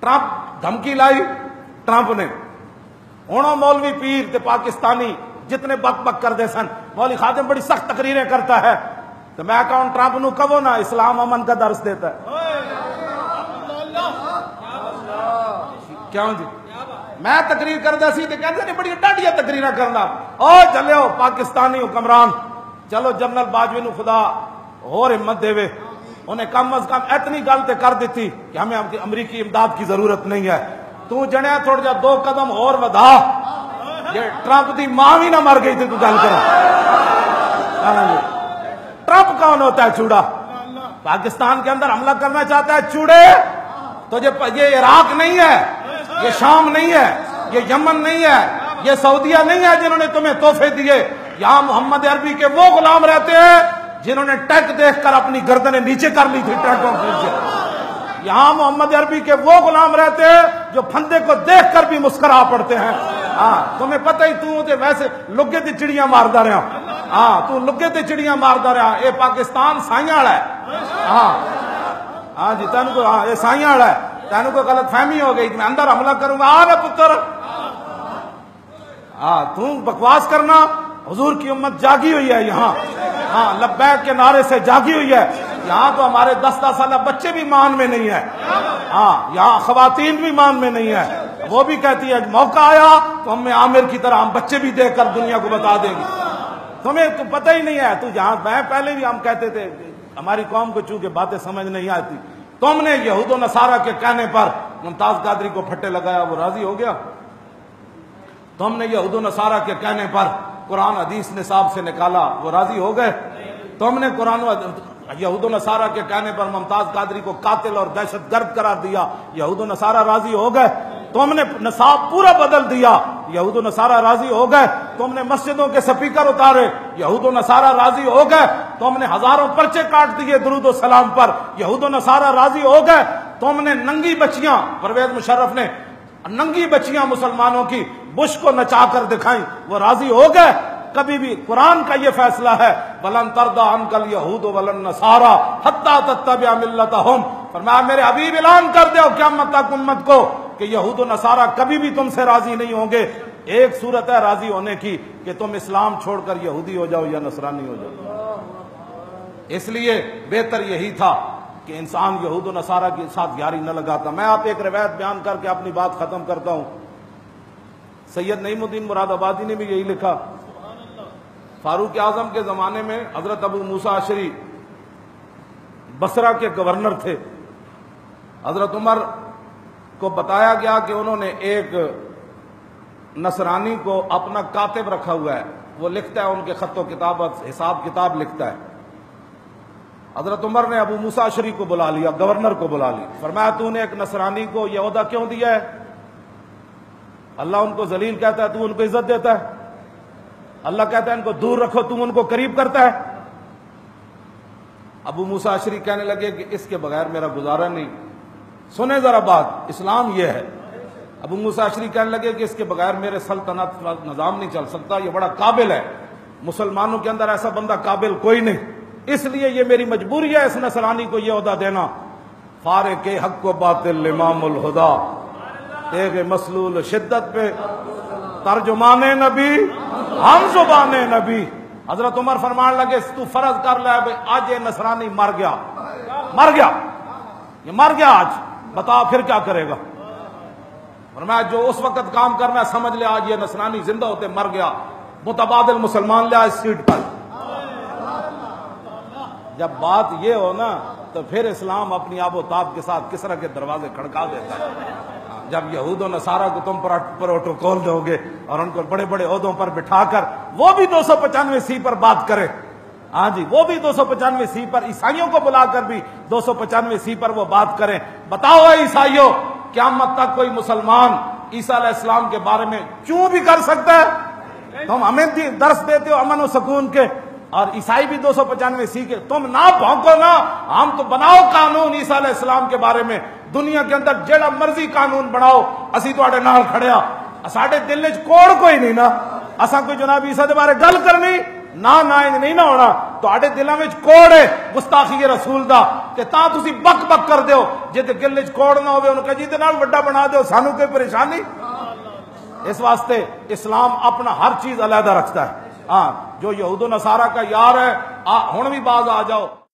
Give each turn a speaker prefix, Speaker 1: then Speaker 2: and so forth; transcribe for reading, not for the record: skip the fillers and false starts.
Speaker 1: Trump دھمکی لائی Trump نے ہوں مولوی پیر تے پاکستانی جتنے بک بک کر دے سن مولوی خادم بڑی سخت تقریریں کرتا ہے تو میں کہوں ٹرمپ نو کہو نا اسلام امن کا درس دیتا ہے کیوں جی میں تقریر کردا سی تے کہندے نے بڑی ڈاڈیاں تقریراں کرنا او چلو پاکستانی حکمران چلو جنرل باجوی نو خدا اور ہمت دے انہیں کم از کم اتنی گل تے کر دیتی کہ ہمیں امریکی امداد کی ضرورت نہیں ہے تو جنیا تھوڑا جا 2 قدم اور ودا یہ ٹرمپ دی ماں بھی نہ مر گئی تھی تو گل کرا ٹرمپ کون ہوتا ہے چوڑا پاکستان کے اندر حملہ کرنا چاہتا ہے چوڑے تو یہ عراق نہیں ہے یہ شام نہیں ہے یہ یمن نہیں ہے یہ سعودیہ نہیں ہے جنہوں نے تمہیں تحفے دیے یہاں محمد عربی کے وہ غلام رہتے ہیں جنہوں نے ٹیک دیکھ کر اپنی گردنیں نیچے کر لی تھی ٹیکوں کے نیچے یہاں محمد عربی کے وہ غلام رہتے ہیں جو پھندے کو دیکھ کر بھی مسکرا پڑتے ہیں ہاں تمہیں پتہ ہی تو ویسے لگے تے چڑیاں ماردا رہا ہاں تو لگے تے چڑیاں ماردا رہا اے پاکستان سائیاں والا ہے ہاں جی تینوں کو یہ سائیاں والا ہے تینوں کو غلط فہمی ہو گئی میں اندر حملہ کروں گا آ رہا پتر تم بکواس کرنا حضور کی امت جاگی ہوئی ہے یہاں لبیک کے نعرے سے جاگی ہوئی ہے یہاں تو ہمارے 10-10 سالہ بچے بھی مان میں نہیں ہے یہاں خواتین بھی مان میں نہیں ہے وہ بھی کہتی ہے موقع آیا تو ہم عامر کی طرح ہم بچے بھی دیکھ کر دنیا کو بتا دیں گے تمہیں تو پتہ ہی نہیں ہے تو جہاں میں پہلے بھی ہم کہتے تھے ہماری قوم کو چونکہ باتیں سمجھ نہیں آتی تم نے یہود و نصارہ کے کہنے پر ممتاز قادری کو پھٹے لگایا وہ راضی ہو گیا تم نے یہود و نصارہ کے کہنے پر قرآن حدیث نصاب سے نکالا وہ راضی ہو گئے تم نے قرآن یہود و نصارہ کے کہنے پر ممتاز قادری کو قاتل اور دہشت گرد قرار دیا یہود و نصارہ راضی ہو گئے تم نے نصاب پورا بدل دیا یہود و نصارہ راضی ہو گئے تم نے مسجدوں کے سپیکر اتارے یہود و نصارہ راضی ہو گئے تم نے ہزاروں پرچے کاٹ دیے درود و سلام پر یہود و نصارہ راضی ہو گئے تم نے ننگی بچیاں پرویز مشرف نے ننگی بچیاں مسلمانوں کی بش کو نچا کر دکھائیں وہ راضی ہو گئے کبھی بھی قرآن کا یہ فیصلہ ہے ولن ترضى عنك اليهود ولا النصارى حتى تتبع ملتهم فرمایا میرے حبیب اعلان کر دو قیامت تک امت کو کہ یہود و نصارہ کبھی بھی تم سے راضی نہیں ہوں گے ایک صورت ہے راضی ہونے کی کہ تم اسلام چھوڑ کر یہودی ہو جاؤ یا نصرانی ہو جاؤ اس لیے بہتر یہی تھا کہ انسان یہود و نصارہ کے ساتھ یاری نہ لگاتا میں آپ ایک روایت بیان کر کے اپنی بات ختم کرتا ہوں سید نعیم الدین مراد آبادی نے بھی یہی لکھا فاروق اعظم کے زمانے میں حضرت ابو موسیٰ اشعری بصرہ کے گورنر تھے حضرت عمر کو بتایا گیا کہ انہوں نے ایک نصرانی کو اپنا کاتب رکھا ہوا ہے وہ لکھتا ہے ان کے خط و کتابت حساب کتاب لکھتا ہے حضرت عمر نے ابو موسیٰ اشعری کو بلا لیا گورنر کو بلا لی فرمایا تو نے ایک نصرانی کو یہ عہدہ کیوں دیا ہے اللہ ان کو ذلیل کہتا ہے تو ان کو عزت دیتا ہے اللہ کہتا ہے ان کو دور رکھو تم ان کو قریب کرتا ہے ابو موسیٰ اشعری کہنے لگے کہ اس کے بغیر میرا گزارا نہیں سنیں ذرا بات اسلام یہ ہے ابو موسیٰ اشعری کہنے لگے کہ اس کے بغیر میرے سلطنت نظام نہیں چل سکتا یہ بڑا قابل ہے مسلمانوں کے اندر ایسا بندہ قابل کوئی نہیں اس لیے یہ میری مجبوری ہے اس نصرانی کو یہ عہدہ دینا فارق حق و باطل امام الہدا ایک مسلول شدت پہ ترجمان نبی ہم زبان نبی حضرت عمر فرمان لگے تو فرض کر لے آج یہ نصرانی مر گیا یہ مر گیا آج بتا پھر کیا کرے گا فرمایا جو اس وقت کام کرنا سمجھ لے آج یہ نصرانی زندہ ہوتے مر گیا متبادل مسلمان لیا اس سیٹ پر جب بات یہ ہو نا تو پھر اسلام اپنی آب و تاب کے ساتھ کسرا کے دروازے کھڑکا دیتا ہے جب یہود و نصارہ کو تم پروٹوکول دو گے اور ان کو بڑے بڑے عہدوں پر بٹھا کر وہ بھی 295 پر بات کرے ہاں جی وہ بھی 295 پر عیسائیوں کو بلا کر بھی 295 پر وہ بات کریں بتاؤ اے عیسائیوں قیامت تک کوئی مسلمان عیسیٰ علیہ السلام کے بارے میں کیوں بھی کر سکتا ہے تم ہمیں درس دیتے ہو امن و سکون کے اور عیسائی بھی 295 کے تم نہ بھونکو نا ہم تو بناؤ قانون عیسیٰ علیہ السلام کے بارے میں دنیا کے اندر جیڑا مرضی قانون بناؤ اسی تواڈے نال کھڑیا ساڈے دل وچ کوڑ کوئی نہیں نا اساں کوئی جناب عیسیٰ دے بارے گل کرنی نہ نہیں نہ ہونا ਤੁਹਾਡੇ ਦਿਲਾਂ ਵਿੱਚ ਕੋੜ ਹੈ ਗੁਸਤਾਖੀ ਰਸੂਲ ਦਾ ਕਿ ਤਾਂ ਤੁਸੀਂ ਬਕ ਬਕ ਕਰਦੇ ਹੋ, ਜੇ ਤੇ ਦਿਲ ਵਿੱਚ ਕੋੜ ਨਾ ਹੋਵੇ ਉਹਨੂੰ ਕਹੇ ਜਿਹਦੇ ਨਾਲ ਵੱਡਾ ਬਣਾ ਦਿਓ, ਸਾਨੂੰ ਕੋਈ ਪਰੇਸ਼انی। اس واسطے اسلام اپنا ہر چیز علیحدہ رکھتا ہے۔ ہاں جو یہود و نصارہ کا یار ہے، ہن بھی باز آ جاؤ۔